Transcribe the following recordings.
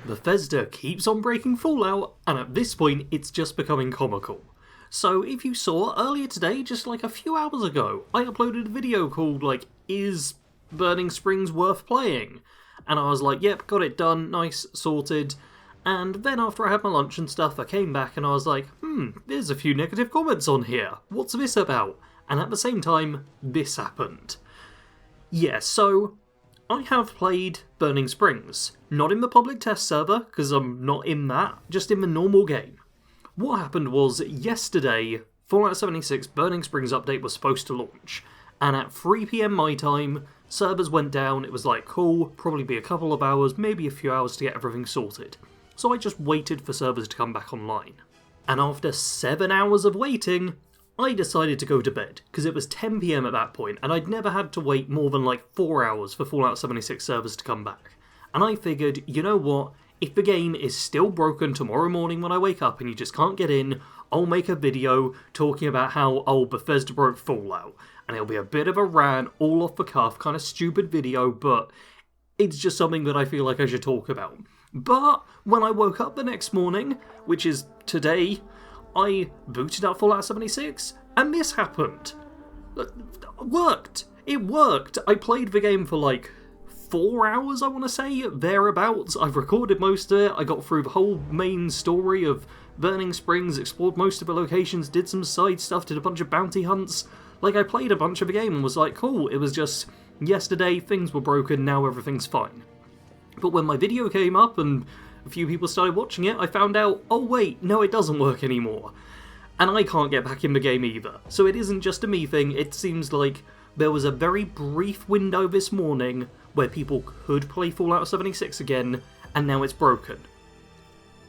Bethesda keeps on breaking Fallout, and at this point it's just becoming comical. So if you saw earlier today, just like a few hours ago, I uploaded a video called, Is Burning Springs Worth Playing? And I was like, yep, got it done, nice, sorted. And then after I had my lunch and stuff, I came back and I was like, there's a few negative comments on here. What's this about? And at the same time, this happened. Yeah, so I have played Burning Springs. Not in the public test server, because I'm not in that, just in the normal game. What happened was, yesterday, Fallout 76 Burning Springs update was supposed to launch, and at 3 PM my time, servers went down. It was like, cool, probably be a couple of hours, maybe a few hours to get everything sorted. So I just waited for servers to come back online. And after 7 hours of waiting, I decided to go to bed, because it was 10 PM at that point, and I'd never had to wait more than 4 hours for Fallout 76 servers to come back. And I figured, you know what, if the game is still broken tomorrow morning when I wake up and you just can't get in, I'll make a video talking about how, Bethesda broke Fallout. And it'll be a bit of a rant, all off the cuff, kind of stupid video, but it's just something that I feel like I should talk about. But when I woke up the next morning, which is today, I booted up Fallout 76, and this happened. Worked! It worked! I played the game for 4 hours, I want to say, thereabouts. I've recorded most of it, I got through the whole main story of Burning Springs, explored most of the locations, did some side stuff, did a bunch of bounty hunts. I played a bunch of the game and was like, cool, it was just, yesterday, things were broken, now everything's fine. But when my video came up and a few people started watching it, I found out, oh wait, no it doesn't work anymore. And I can't get back in the game either. So it isn't just a me thing, it seems like there was a very brief window this morning where people could play Fallout 76 again, and now it's broken.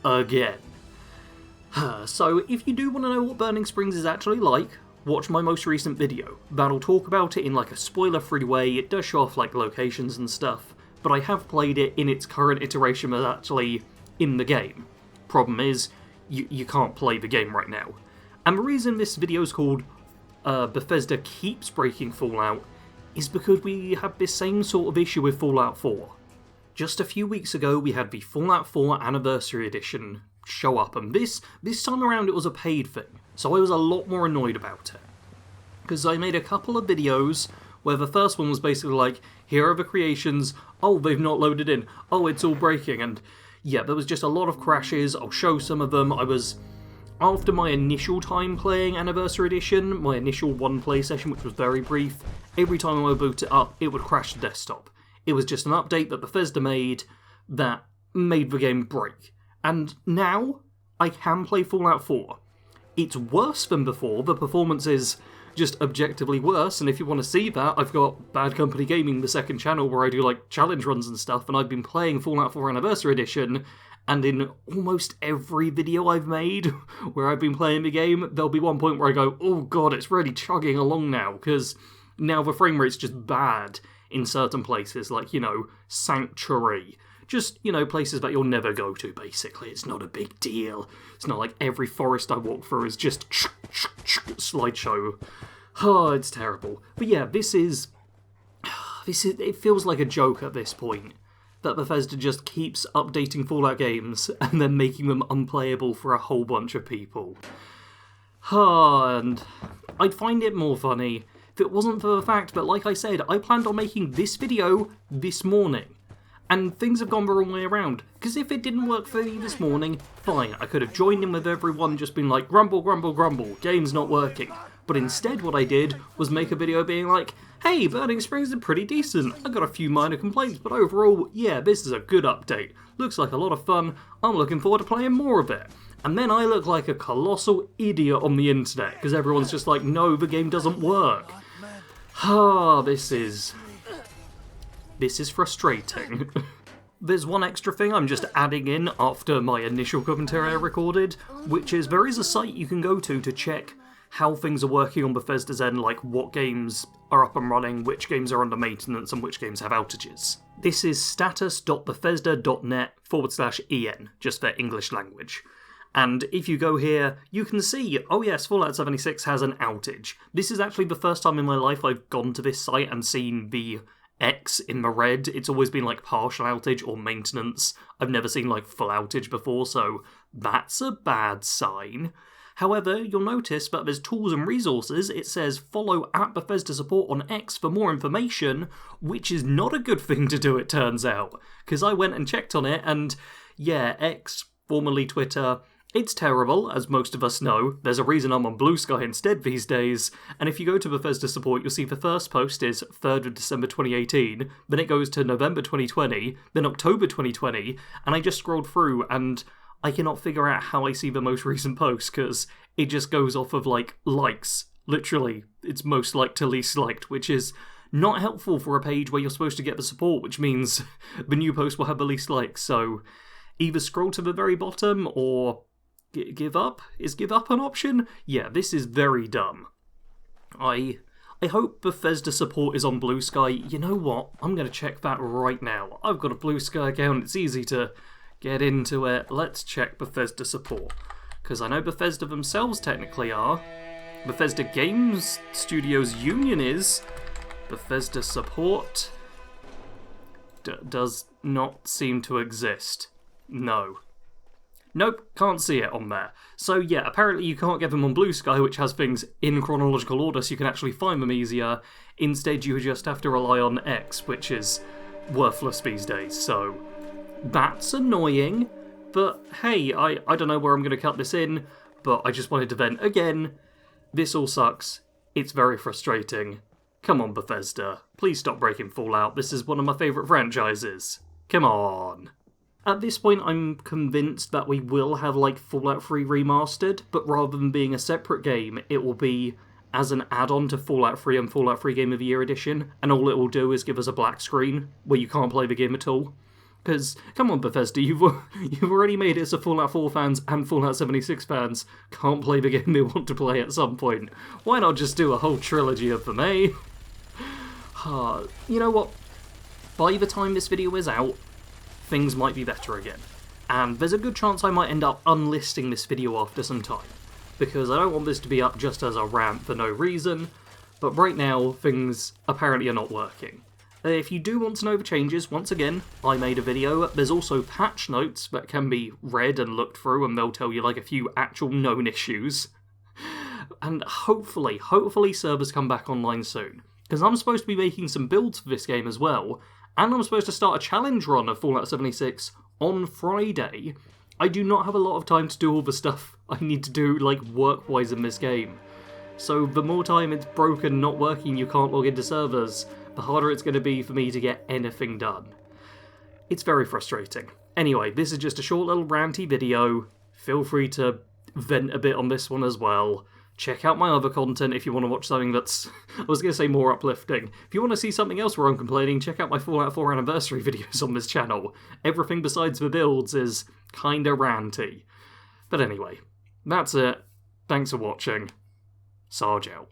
Again. So if you do want to know what Burning Springs is actually like, watch my most recent video. That'll talk about it in a spoiler-free way. It does show off locations and stuff, but I have played it in its current iteration as actually in the game. Problem is, you can't play the game right now. And the reason this video is called Bethesda Keeps Breaking Fallout is because we had this same sort of issue with Fallout 4. Just a few weeks ago we had the Fallout 4 Anniversary Edition show up, and this time around it was a paid thing, so I was a lot more annoyed about it. Because I made a couple of videos where the first one was basically here are the creations, oh they've not loaded in, oh it's all breaking, and yeah, there was just a lot of crashes. I'll show some of them. After my initial time playing Anniversary Edition, my initial one play session, which was very brief, every time I would boot it up, it would crash the desktop. It was just an update that Bethesda made that made the game break. And now, I can play Fallout 4. It's worse than before, the performance is just objectively worse, and if you want to see that, I've got Bad Company Gaming, the second channel, where I do challenge runs and stuff, and I've been playing Fallout 4 Anniversary Edition, and in almost every video I've made where I've been playing the game, there'll be one point where I go, oh god, it's really chugging along now, because now the frame rate's just bad in certain places, Sanctuary. Just, places that you'll never go to, basically. It's not a big deal. It's not like every forest I walk through is just slideshow. Oh, it's terrible. But yeah, it feels like a joke at this point, that Bethesda just keeps updating Fallout games and then making them unplayable for a whole bunch of people. And I'd find it more funny if it wasn't for the fact that, like I said, I planned on making this video this morning. And things have gone the wrong way around. Because if it didn't work for me this morning, fine, I could have joined in with everyone, just been like, grumble, grumble, grumble, game's not working. But instead what I did was make a video being like, hey, Burning Springs is pretty decent. I got a few minor complaints, but overall, yeah, this is a good update. Looks like a lot of fun. I'm looking forward to playing more of it. And then I look like a colossal idiot on the internet, because everyone's just like, no, the game doesn't work. This is frustrating. There's one extra thing I'm just adding in after my initial commentary I recorded, which is there is a site you can go to check how things are working on Bethesda's end, what games are up and running, which games are under maintenance, and which games have outages. This is status.bethesda.net/en, just for English language. And if you go here, you can see, oh yes, Fallout 76 has an outage. This is actually the first time in my life I've gone to this site and seen the X in the red. It's always been like partial outage or maintenance. I've never seen like full outage before, so that's a bad sign. However, you'll notice that there's tools and resources. It says follow @Bethesda support on X for more information, which is not a good thing to do, it turns out. Because I went and checked on it, and yeah, X, formerly Twitter, it's terrible, as most of us know. There's a reason I'm on Blue Sky instead these days, and if you go to Bethesda support, you'll see the first post is 3rd of December 2018, then it goes to November 2020, then October 2020, and I just scrolled through, and I cannot figure out how I see the most recent post, because it just goes off of, like, likes. Literally, it's most liked to least liked, which is not helpful for a page where you're supposed to get the support, which means the new post will have the least likes, so either scroll to the very bottom, or give up? Is give up an option? Yeah, this is very dumb. I hope Bethesda support is on Blue Sky. You know what? I'm going to check that right now. I've got a Blue Sky account, it's easy to get into it. Let's check Bethesda support. Because I know Bethesda themselves technically are. Bethesda Games Studios Union is. Bethesda support does not seem to exist. No. Nope, can't see it on there. So yeah, apparently you can't get them on Blue Sky, which has things in chronological order so you can actually find them easier. Instead you just have to rely on X, which is worthless these days, so that's annoying. But hey, I don't know where I'm going to cut this in, but I just wanted to vent again. This all sucks. It's very frustrating. Come on, Bethesda. Please stop breaking Fallout. This is one of my favourite franchises. Come on. At this point, I'm convinced that we will have, like, Fallout 3 Remastered, but rather than being a separate game, it will be as an add-on to Fallout 3 and Fallout 3 Game of the Year Edition, and all it will do is give us a black screen where you can't play the game at all. Because, come on, Bethesda, you've already made it so Fallout 4 fans and Fallout 76 fans can't play the game they want to play at some point. Why not just do a whole trilogy of them, eh? You know what? By the time this video is out, things might be better again. And there's a good chance I might end up unlisting this video after some time, because I don't want this to be up just as a rant for no reason, but right now, things apparently are not working. If you do want to know the changes, once again, I made a video. There's also patch notes that can be read and looked through, and they'll tell you like a few actual known issues. And hopefully servers come back online soon, because I'm supposed to be making some builds for this game as well, and I'm supposed to start a challenge run of Fallout 76 on Friday. I do not have a lot of time to do all the stuff I need to do, like, work-wise in this game. So the more time it's broken, not working, you can't log into servers, the harder it's going to be for me to get anything done. It's very frustrating. Anyway, this is just a short little ranty video. Feel free to vent a bit on this one as well. Check out my other content if you want to watch something that's, I was going to say more uplifting. If you want to see something else where I'm complaining, check out my Fallout 4 anniversary videos on this channel. Everything besides the builds is kinda ranty. But anyway, that's it. Thanks for watching. Sarge out.